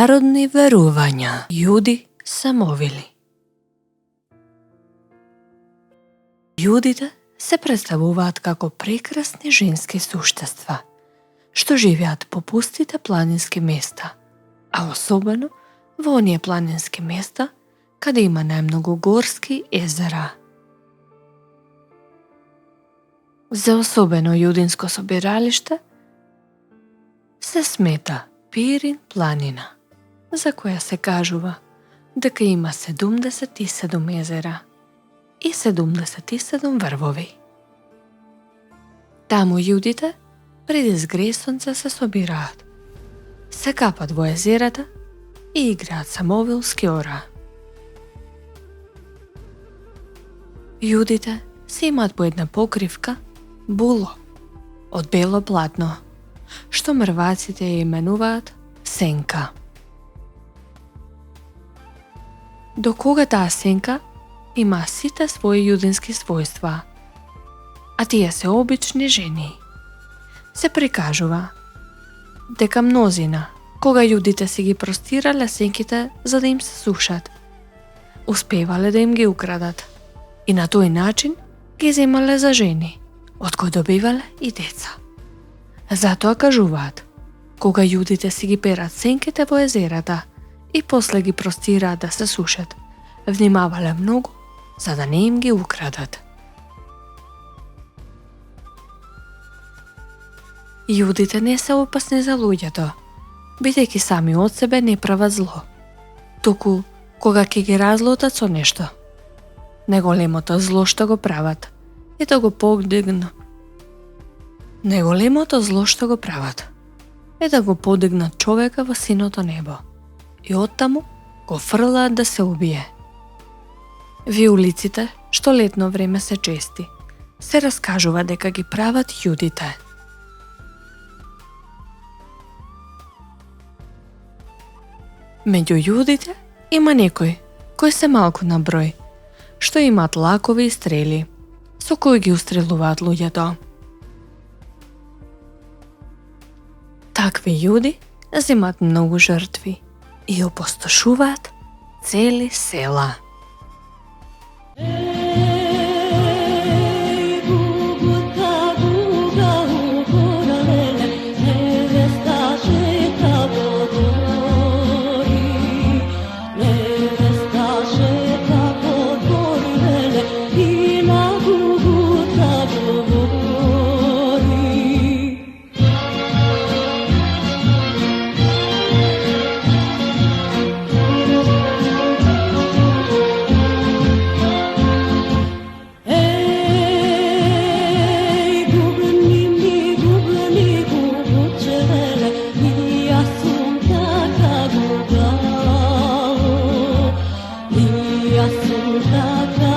Народни верувања. Јуди се мовили. Јудите се представуваат како прекрасни женски суштества, што живеат по пустите планински места, а особено во оние планински места каде има најмногу горски езера. За особено јудинско собиралиште се смета Пирин планина, за која се кажува дека има 77 езера и 77 врвови. Таму јудите преди згресонце се собираат, се капат во езерата и играат самовилски ора. Јудите се имаат по една покривка, було, од бело платно, што мрваците ја именуваат сенка. До кога таа сенка има сите своји јудински својства, а тие се обични жени. Се прикажува дека мнозина, кога јудите си ги простирале сенките за да им се сушат, успевале да им ги украдат и на тој начин ги земале за жени, од кои добивале и деца. Затоа кажуваат, кога јудите си ги перат сенките во езерата и после ги простираат да се сушат, внимавале многу за да не им ги украдат. Јудите не се опасни за луѓето, бидејќи сами од себе не прават зло, туку кога ќе ги разлутат со нешто. Неголемото зло што го прават е да го подигнат човека во синото небо и оттаму го фрлаат да се убие. Виулиците, што летно време се чести, се раскажува дека ги прават јудите. Меѓу јудите има некои кои се малку на број, што имаат лакови и стрели, со кои ги устрелуваат луѓето. Такви јуди земат многу жртви и опустошуваат цели села. Assunta